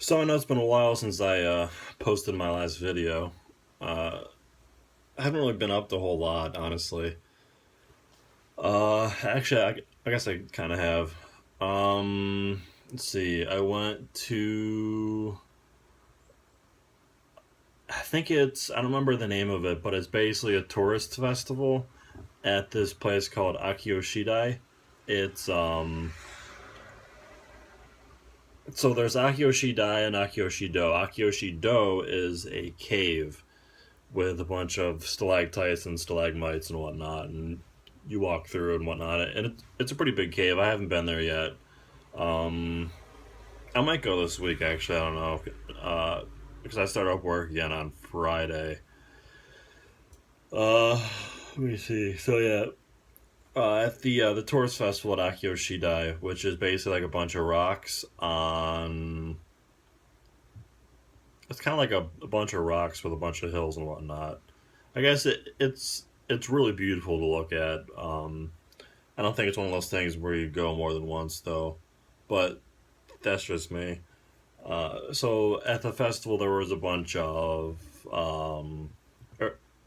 So I know it's been a while since I posted my last video. Uh, I haven't really been up the whole lot, honestly. Actually, I guess I kind of have. Let's see. I went to. I don't remember the name of it, but it's basically a tourist festival at this place called Akiyoshidai. It's So there's Akiyoshidai and Akiyoshido. Akiyoshido is a cave with a bunch of stalactites and stalagmites and whatnot, and you walk through and whatnot. And it's a pretty big cave. I haven't been there yet. Um, I might go this week. Actually, I don't know, because I start up work again on Friday. Uh, Let me see. So yeah, at the tourist festival at Akiyoshidai, which is basically like a bunch of rocks on. It's kind of like a bunch of rocks with a bunch of hills and whatnot. I guess it's really beautiful to look at. I don't think it's one of those things where you go more than once though, but that's just me. So at the festival there was a bunch of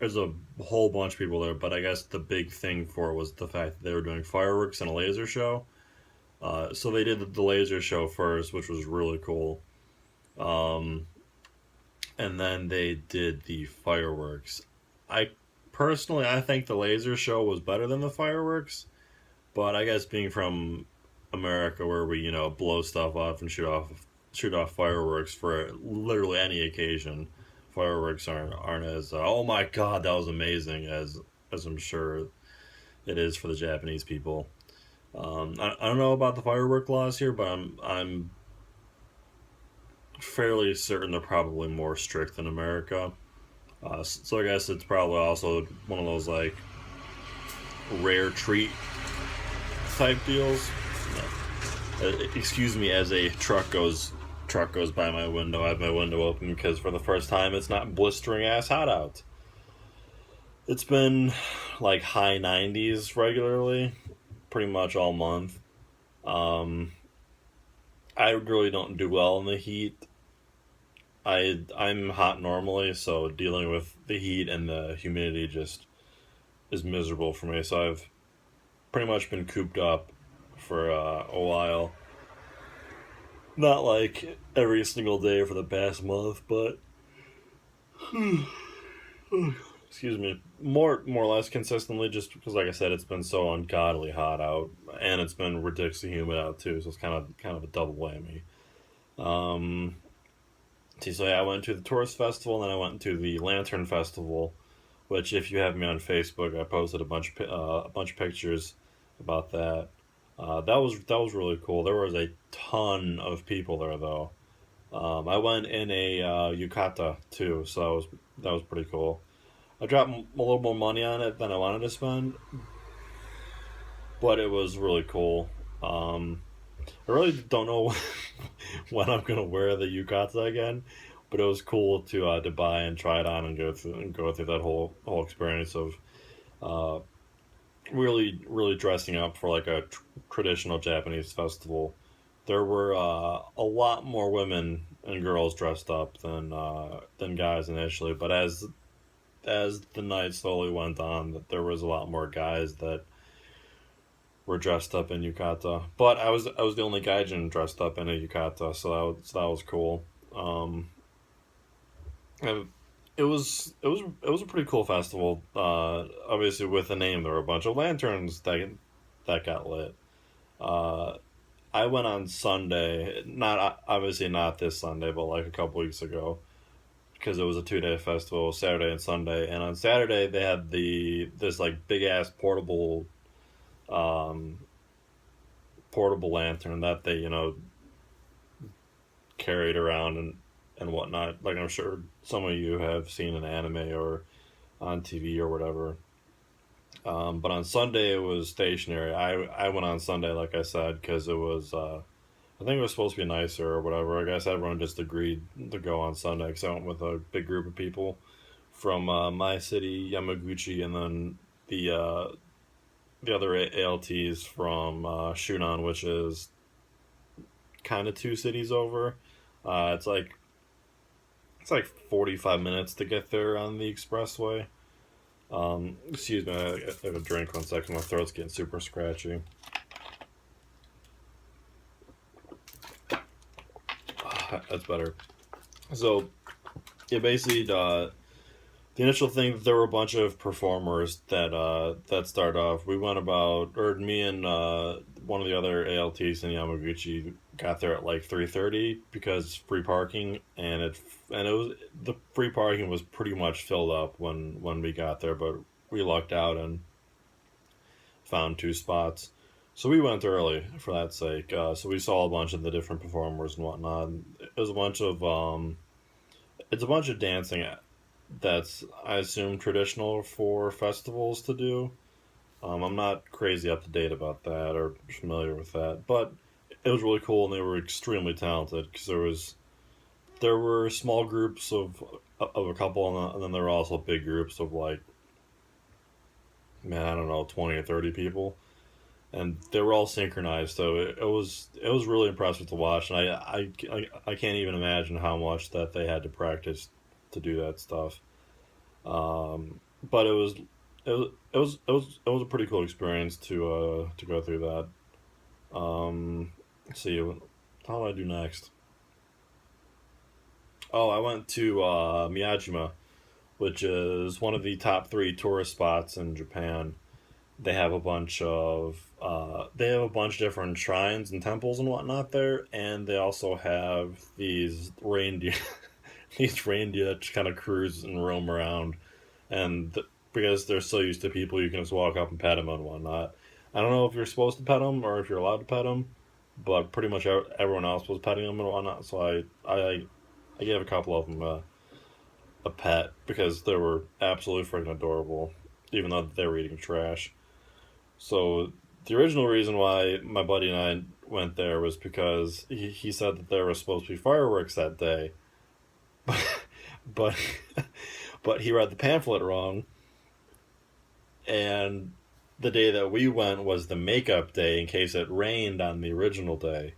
there's a whole bunch of people there, but I guess the big thing for it was the fact that they were doing fireworks and a laser show. So they did the laser show first, which was really cool. Um, and then they did the fireworks. I I think the laser show was better than the fireworks, but I guess being from America, where we blow stuff off and shoot off fireworks for literally any occasion, fireworks aren't as oh my god, that was amazing, as I'm sure it is for the Japanese people. I don't know about the firework laws here, but I'm fairly certain they're probably more strict than America. So I guess it's probably also one of those like rare treat type deals. Excuse me, as a truck goes by my window. I have my window open because for the first time it's not blistering ass hot out. It's been like high 90s regularly, pretty much all month. Um, I really don't do well in the heat. I'm hot normally, so dealing with the heat and the humidity just is miserable for me. So I've pretty much been cooped up for a while. Not like every single day for the past month, but excuse me, more or less consistently. Just because, like I said, it's been so ungodly hot out, and it's been ridiculously humid out too. So it's kind of a double whammy. Um, so yeah, I went to the tourist festival, and then I went to the lantern festival. Which, if you have me on Facebook, I posted a bunch of pictures about that. That was really cool. There was a ton of people there though. I went in a yukata too, so that was pretty cool. I dropped a little more money on it than I wanted to spend, but it was really cool. Um, I really don't know when I'm gonna wear the yukata again, but it was cool to buy and try it on and go through that whole experience of uh, really dressing up for like a traditional Japanese festival. There were a lot more women and girls dressed up than guys initially, but as the night slowly went on, that there was a lot more guys that were dressed up in yukata. But I was the only gaijin dressed up in a yukata, so that was cool. Um, and it was a pretty cool festival. Obviously, with the name, there were a bunch of lanterns that got lit. Uh, I went on Sunday, not obviously not this Sunday, but like a couple weeks ago, because it was a 2 day festival, Saturday and Sunday. And on Saturday they had this like big ass um, portable lantern that they carried around and whatnot. Like I'm sure some of you have seen in anime or on TV or whatever. But on Sunday it was stationary. I went on Sunday, like I said, because it was I think it was supposed to be nicer or whatever. I guess everyone just agreed to go on Sunday because I went with a big group of people from my city, Yamaguchi, and then the other ALTs from Shunan, which is kind of two cities over. It's like 45 minutes to get there on the expressway. Excuse me, I have a drink 1 second. My throat's getting super scratchy. That's better. So yeah, basically, the initial thing, there were a bunch of performers that started off. We went about, or me and one of the other ALTs in Yamaguchi got there at like 3:30 because free parking, and it was the free parking was pretty much filled up when we got there, but we lucked out and found two spots. So we went early for that sake. So we saw a bunch of the different performers and whatnot. It was a bunch of it's a bunch of dancing that's, I assume, traditional for festivals to do. I'm not crazy up to date about that or familiar with that, but it was really cool and they were extremely talented because there were small groups of a couple and then there were also big groups of like, man, I don't know, 20 or 30 people, and they were all synchronized. So it was really impressive to watch, and I can't even imagine how much that they had to practice to do that stuff. But it was a pretty cool experience to go through that. Let's see, how do I do next? Oh, I went to Miyajima, which is one of the top three tourist spots in Japan. They have a bunch of different shrines and temples and whatnot there, and they also have these reindeer these reindeer that just kind of cruise and roam around, and because they're so used to people, you can just walk up and pet them and whatnot. I don't know if you're supposed to pet them or if you're allowed to pet them, but pretty much everyone else was petting them and whatnot. So I gave a couple of them a pet because they were absolutely freaking adorable, even though they were eating trash. So the original reason why my buddy and I went there was because he said that there were supposed to be fireworks that day, but but he read the pamphlet wrong, and the day that we went was the makeup day in case it rained on the original day.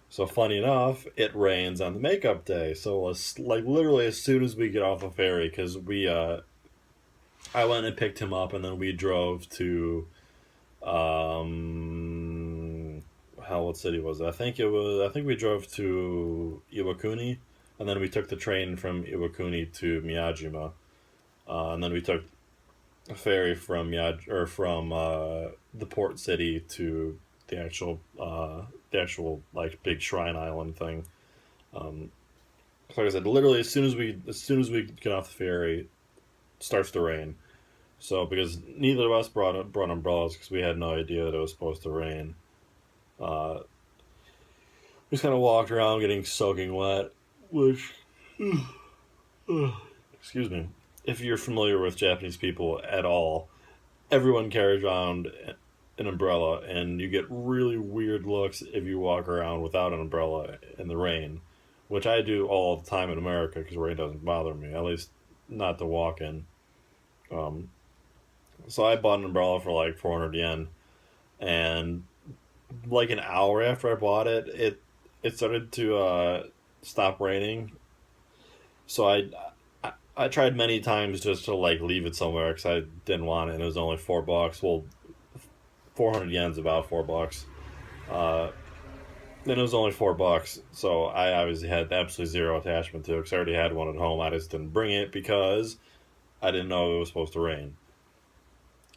So funny enough, it rains on the makeup day. So like literally as soon as we get off the ferry, because I went and picked him up, and then we drove to hell, what city was it? I think we drove to Iwakuni, and then we took the train from Iwakuni to Miyajima, and then we took a ferry from the port city to the actual like big shrine island thing. Um, like I said, literally as soon as we get off the ferry, it starts to rain. So because neither of us brought umbrellas because we had no idea that it was supposed to rain, uh, we just kind of walked around getting soaking wet. Which, excuse me, if you're familiar with Japanese people at all, everyone carries around an umbrella, and you get really weird looks if you walk around without an umbrella in the rain, which I do all the time in America because rain doesn't bother me, at least not to walk in. Um, so I bought an umbrella for like 400 yen, and like an hour after I bought it, it started to stop raining. So I tried many times just to like leave it somewhere because I didn't want it, and it was only $4. Well, 400 yen's about $4. Uh, then it was only $4, so I obviously had absolutely zero attachment to it because I already had one at home. I just didn't bring it because I didn't know it was supposed to rain.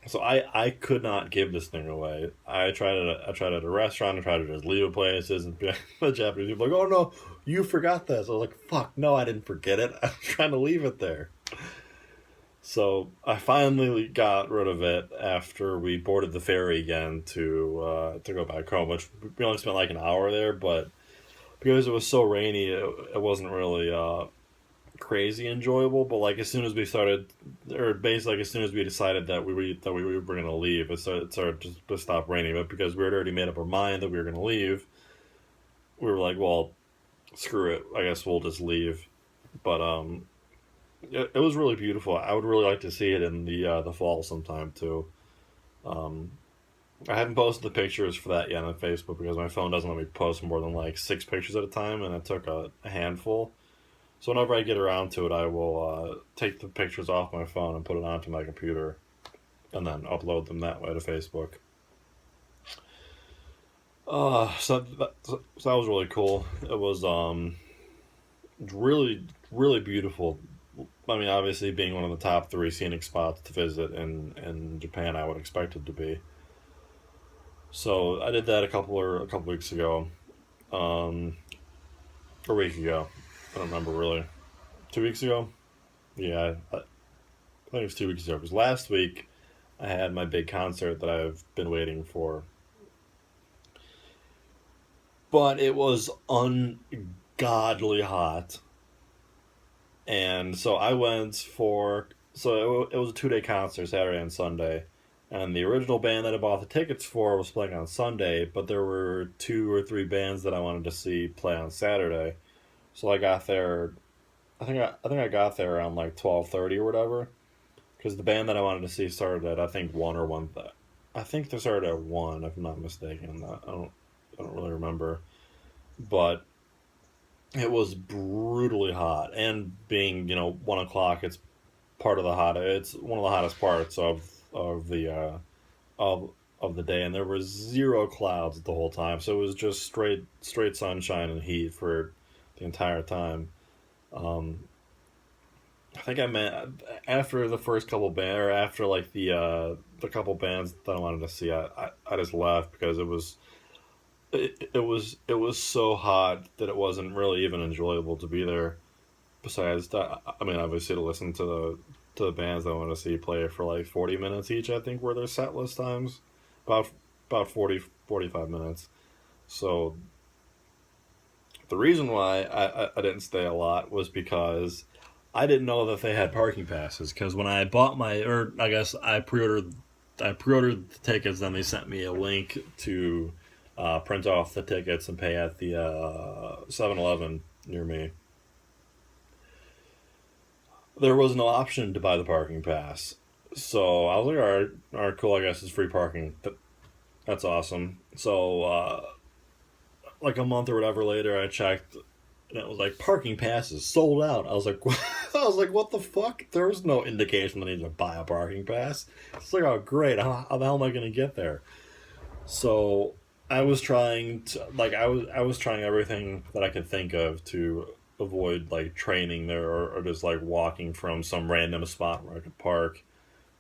So I could not give this thing away. I tried at a restaurant. I tried to just leave it places, and the Japanese people were like, "Oh no, you forgot this." I was like, "Fuck, no, I didn't forget it. I was trying to leave it there." So I finally got rid of it after we boarded the ferry again to go back home, which we only spent like an hour there, but because it was so rainy, it wasn't really crazy enjoyable. But like as soon as we started, or basically like as soon as we decided that we were going to leave, it started to stop raining. But because we had already made up our mind that we were going to leave, we were like, well, screw it. I guess we'll just leave. But it was really beautiful. I would really like to see it in the fall sometime too. Um, I haven't posted the pictures for that yet on Facebook because my phone doesn't let me post more than like 6 pictures at a time, and it took a handful. So whenever I get around to it, I will take the pictures off my phone and put it onto my computer, and then upload them that way to Facebook. So that was really cool. It was really really beautiful. I mean, obviously, being one of the top three scenic spots to visit in Japan, I would expect it to be. So I did that a couple weeks ago, um, or a week ago. I don't remember really. 2 weeks ago. Yeah, I think it was 2 weeks ago. Because last week I had my big concert that I've been waiting for, but it was ungodly hot, and so I went for it was a 2 day concert, Saturday and Sunday, and the original band that I bought the tickets for was playing on Sunday, but there were two or three bands that I wanted to see play on Saturday, so I got there. I think I got there around like 12:30 or whatever, because the band that I wanted to see started at I think one or one. I think they started at one, if I'm not mistaken. I don't really remember, but it was brutally hot, and being 1 o'clock, part of the hot. It's one of the hottest parts of the of the day, and there was zero clouds the whole time, so it was just straight sunshine and heat for the entire time. Um, I think I meant after the first couple bands, or after like the couple bands that I wanted to see, I just left because it was so hot that it wasn't really even enjoyable to be there. Besides that, I mean, obviously to listen to the bands I want to see play for like 40 minutes each, I think were their set list times, about about 45 minutes. So the reason why I didn't stay a lot was because I didn't know that they had parking passes. Because when I bought or I guess I pre-ordered the tickets. Then they sent me a link to print off the tickets and pay at the 7-Eleven near me. There was no option to buy the parking pass, so I was like, all right, cool. I guess it's free parking. That's awesome. So like a month or whatever later, I checked, and it was like parking passes sold out. I was like, I was like, what the fuck? There was no indication that I need to buy a parking pass. It's like, oh great, how the hell am I gonna get there? So I was trying to I was trying everything that I could think of to avoid like training there, or just like walking from some random spot where I could park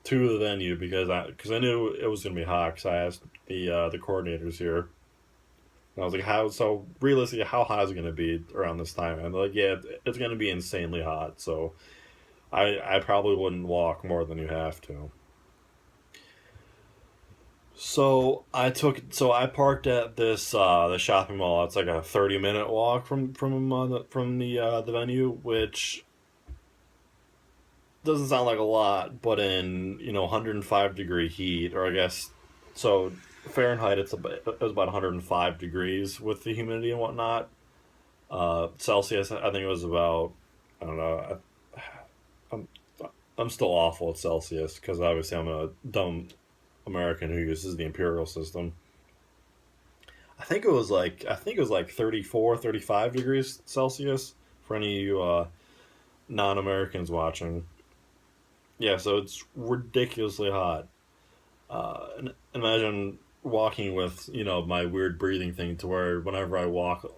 to the venue, because I knew it was gonna be hot. Because I asked the coordinators here. And I was like, how, so realistically, how hot is it going to be around this time? And they're like, yeah, it's going to be insanely hot. So I probably wouldn't walk more than you have to. So I parked at this the shopping mall. It's like a 30 minute walk from the venue, which doesn't sound like a lot, but in 105-degree heat, or I guess so Fahrenheit, it was about 105 degrees with the humidity and whatnot. Celsius, I think it was about, I don't know. I'm I'm still awful at Celsius because obviously I'm a dumb American who uses the imperial system. I think it was like 34, 35 degrees Celsius for any of you non-Americans watching. Yeah, so it's ridiculously hot. Imagine walking with my weird breathing thing, to where whenever I walk,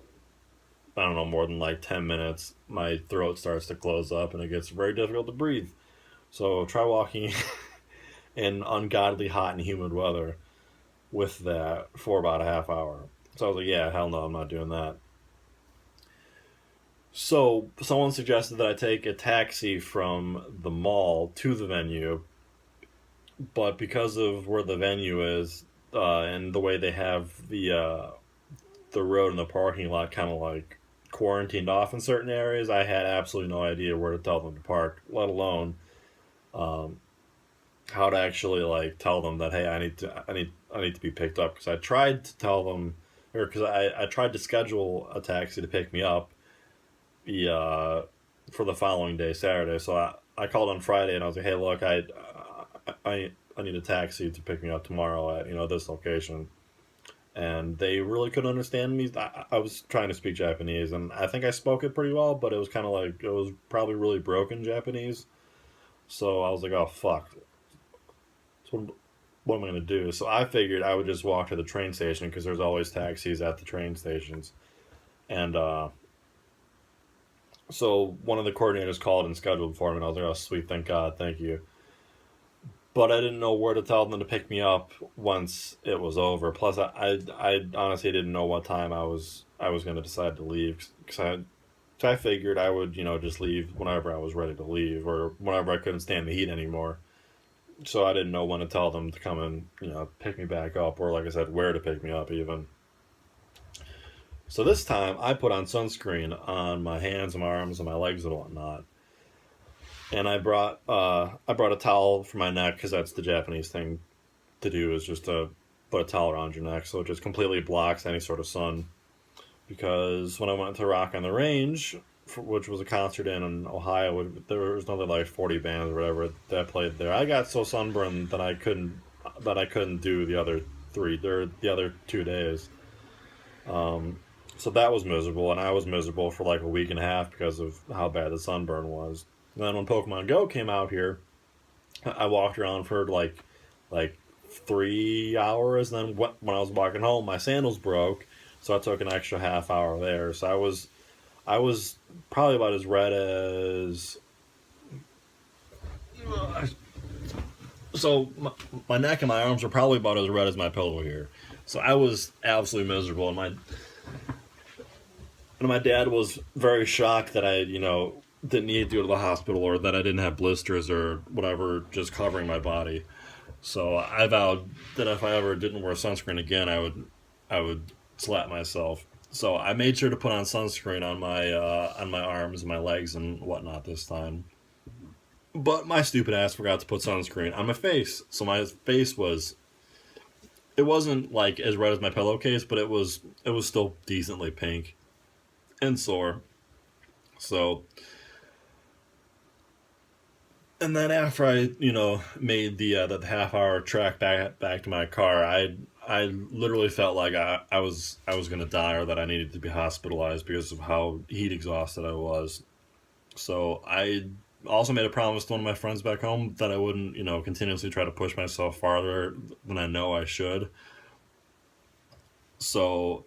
I don't know, more than like 10 minutes, my throat starts to close up and it gets very difficult to breathe. So try walking in ungodly hot and humid weather with that for about a half hour. So I was like, yeah, hell no, I'm not doing that. So someone suggested that I take a taxi from the mall to the venue, but because of where the venue is, and the way they have the road and the parking lot kind of like quarantined off in certain areas, I had absolutely no idea where to tell them to park, let alone um, how to actually like tell them that, hey, I need to be picked up. Because I tried to tell them, or because I tried to schedule a taxi to pick me up the for the following day, Saturday. So I called on Friday and I was like, hey, look, I I need a taxi to pick me up tomorrow at this location. And they really couldn't understand me. I was trying to speak Japanese, and I think I spoke it pretty well, but it was kind of like it was probably really broken Japanese. So I was like, oh fuck, so what am I gonna do? So I figured I would just walk to the train station because there's always taxis at the train stations. And so one of the coordinators called and scheduled for me, and I was like, oh sweet, thank God, thank you. But I didn't know where to tell them to pick me up once it was over. Plus, I honestly didn't know what time I was going to decide to leave because I figured I would just leave whenever I was ready to leave or whenever I couldn't stand the heat anymore. So I didn't know when to tell them to come and pick me back up, or like I said, where to pick me up even. So this time I put on sunscreen on my hands and my arms and my legs and whatnot, and I brought a towel for my neck because that's the Japanese thing to do, is just to put a towel around your neck so it just completely blocks any sort of sun. Because when I went to Rock on the Range, which was a concert in Ohio, there was another like 40 bands or whatever that played there. I got so sunburned that I couldn't do the other 2 days. So that was miserable, and I was miserable for like a week and a half because of how bad the sunburn was. And then when Pokemon Go came out here, I walked around for like 3 hours. And then when I was walking home, my sandals broke, so I took an extra half hour there. So I was probably about as red as. So my neck and my arms were probably about as red as my pillow here. So I was absolutely miserable, and my dad was very shocked that I didn't need to go to the hospital, or that I didn't have blisters or whatever just covering my body. So I vowed that if I ever didn't wear sunscreen again, I would slap myself. So I made sure to put on sunscreen on my arms and my legs and whatnot this time. But my stupid ass forgot to put sunscreen on my face. So my face it wasn't like as red as my pillowcase, but it was still decently pink and sore. So, and then after I made the half hour trek back to my car, I literally felt like I was gonna die, or that I needed to be hospitalized because of how heat exhausted I was. So I also made a promise to one of my friends back home that I wouldn't continuously try to push myself farther than I know I should. So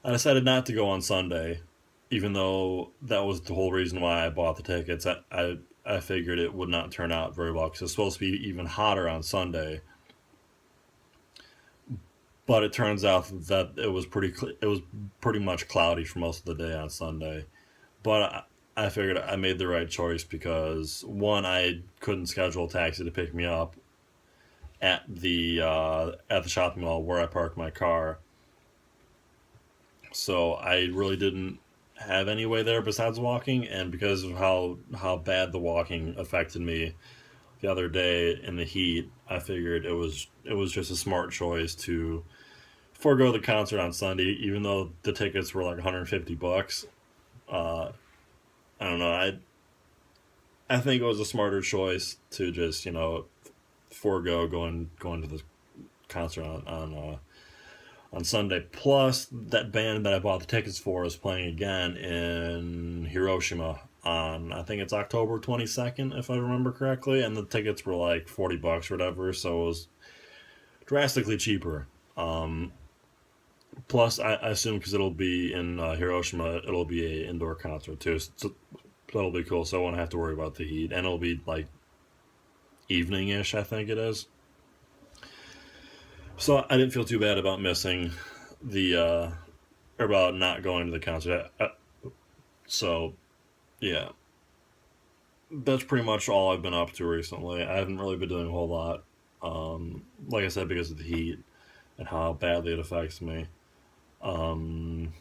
I decided not to go on Sunday, even though that was the whole reason why I bought the tickets. I figured it would not turn out very well because it's supposed to be even hotter on Sunday. But it turns out that it was pretty much cloudy for most of the day on Sunday. But I figured I made the right choice because one, I couldn't schedule a taxi to pick me up at the shopping mall where I parked my car. So I really didn't have any way there besides walking, and because of how bad the walking affected me the other day in the heat, I figured it was just a smart choice to forego the concert on Sunday, even though the tickets were like $150. Uh, I don't know. I think it was a smarter choice to just forego going to the concert on Sunday. Plus, that band that I bought the tickets for is playing again in Hiroshima on, I think it's October 22nd, if I remember correctly, and the tickets were like $40 or whatever, so it was drastically cheaper. Um, Plus, I assume because it'll be in Hiroshima, it'll be a indoor concert too, so that'll be cool. So I won't have to worry about the heat, and it'll be like evening-ish, I think it is. So I didn't feel too bad about missing or about not going to the concert. So yeah, that's pretty much all I've been up to recently. I haven't really been doing a whole lot. Like I said, because of the heat and how badly it affects me. Um,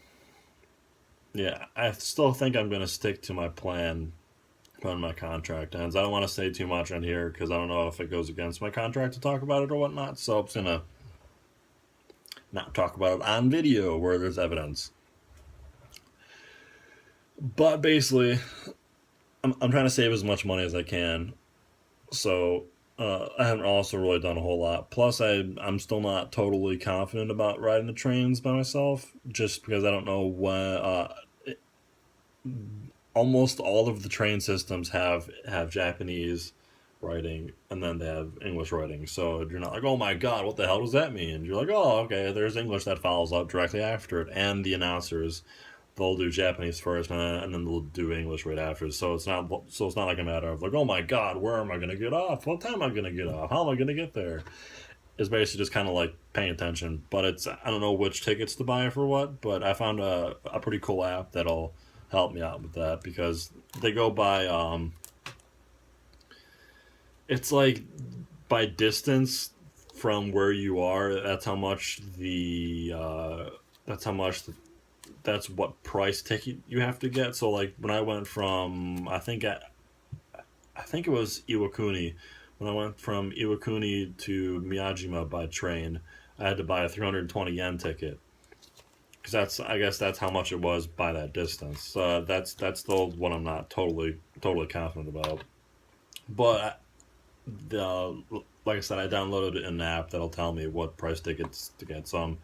yeah, I still think I'm going to stick to my plan when my contract ends. I don't want to say too much on here because I don't know if it goes against my contract to talk about it or whatnot. So I'm just going to not talk about it on video where there's evidence. But basically, I'm trying to save as much money as I can. So I haven't also really done a whole lot. Plus, I'm still not totally confident about riding the trains by myself, just because I don't know when. Almost all of the train systems have Japanese writing, and then they have English writing. So you're not like, oh my god, what the hell does that mean? You're like, oh, okay, there's English that follows up directly after it, and the announcers, they'll do Japanese first, and then they'll do English right after. So it's not like a matter of like, oh my god, where am I gonna get off? What time am I gonna get off? How am I gonna get there? It's basically just kind of like paying attention. But I don't know which tickets to buy for what, but I found a pretty cool app that'll help me out with that because they go by it's like by distance from where you are. That's how much that's what price ticket you have to get. So like when I went from I think it was Iwakuni. When I went from Iwakuni to Miyajima by train, I had to buy a 320 yen ticket because I guess that's how much it was by that distance. That's still what I'm not totally confident about. But the like I said, I downloaded an app that'll tell me what price tickets to get. So I'm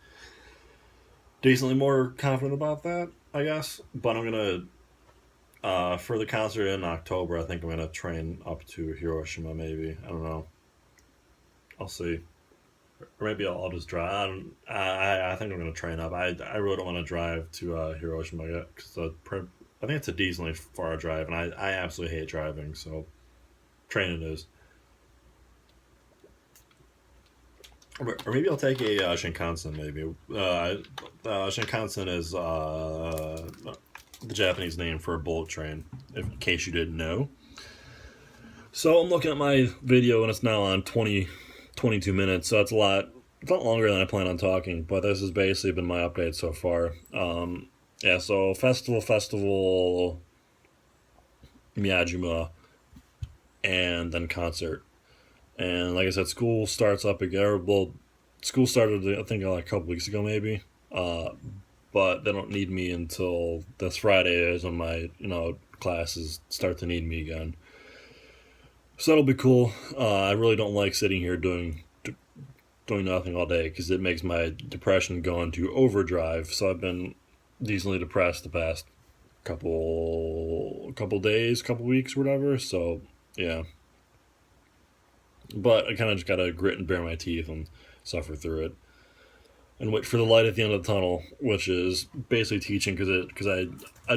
decently more confident about that, I guess. But I'm gonna for the concert in October. I think I'm gonna train up to Hiroshima. Maybe I don't know. I'll see. Or maybe I'll just drive. I think I'm gonna train up. I really don't want to drive to Hiroshima yet because I think it's a decently far drive, and I absolutely hate driving. So training is. Or maybe I'll take a Shinkansen. Maybe Shinkansen is the Japanese name for a bullet train. In case you didn't know. So I'm looking at my video and it's now on 22 minutes. So it's a lot. It's a lot longer than I plan on talking. But this has basically been my update so far. Yeah. So festival, Miyajima, and then concert. And like I said, school starts up again. Well, school started, I think, like a couple weeks ago, maybe. But they don't need me until this Friday is when my classes start to need me again. So that'll be cool. I really don't like sitting here doing nothing all day because it makes my depression go into overdrive. So I've been decently depressed the past couple days, couple weeks, whatever. So yeah. But I kind of just gotta grit and bare my teeth and suffer through it, and wait for the light at the end of the tunnel, which is basically teaching because I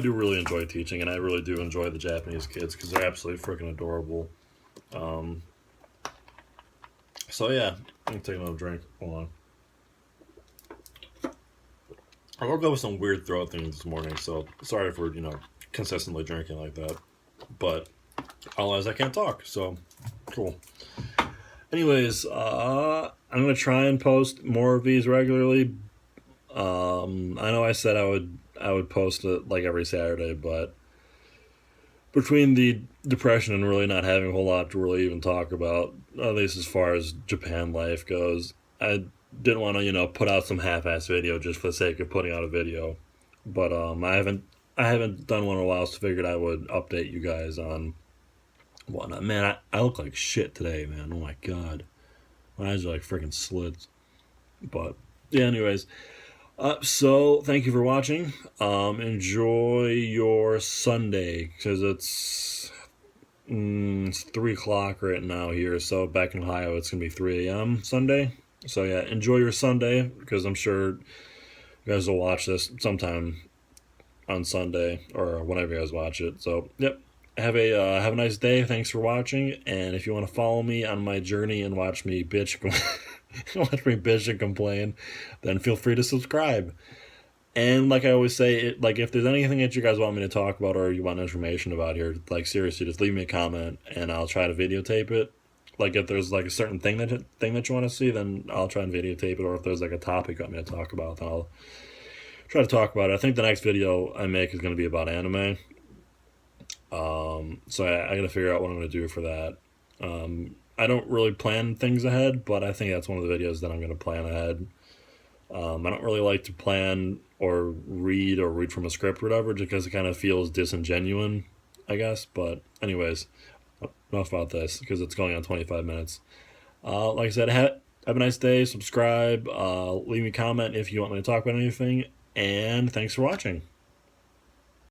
do really enjoy teaching, and I really do enjoy the Japanese kids because they're absolutely freaking adorable. Um, so yeah, I'm gonna take another drink. Hold on. I woke up with some weird throat things this morning, so sorry for consistently drinking like that. But otherwise, I can't talk, so cool. Anyways, I'm gonna try and post more of these regularly. I know I said I would post it like every Saturday, but between the depression and really not having a whole lot to really even talk about, at least as far as Japan life goes, I didn't want to put out some half-ass video just for the sake of putting out a video. But I haven't done one in a while, so figured I would update you guys on whatnot. Man, I look like shit today, man. Oh my god. My eyes are like freaking slits. But, yeah, anyways. So, thank you for watching. Enjoy your Sunday, because it's 3 o'clock right now here. So, back in Ohio, it's going to be 3 a.m. Sunday. So, yeah, enjoy your Sunday, because I'm sure you guys will watch this sometime on Sunday, or whenever you guys watch it. So, yep. Have a nice day. Thanks for watching. And if you want to follow me on my journey and watch me bitch and complain, then feel free to subscribe. And like I always say, if there's anything that you guys want me to talk about or you want information about here, like seriously, just leave me a comment and I'll try to videotape it. Like if there's like a certain thing that you want to see, then I'll try and videotape it. Or if there's like a topic you want me to talk about, then I'll try to talk about it. I think the next video I make is going to be about anime. So I gotta figure out what I'm gonna do for that. I don't really plan things ahead, but I think that's one of the videos that I'm gonna plan ahead. I don't really like to plan or read from a script or whatever, just because it kind of feels disingenuous, I guess. But anyways, enough about this because it's going on 25 minutes. Like I said, have a nice day. Subscribe. Leave me a comment if you want me to talk about anything. And thanks for watching.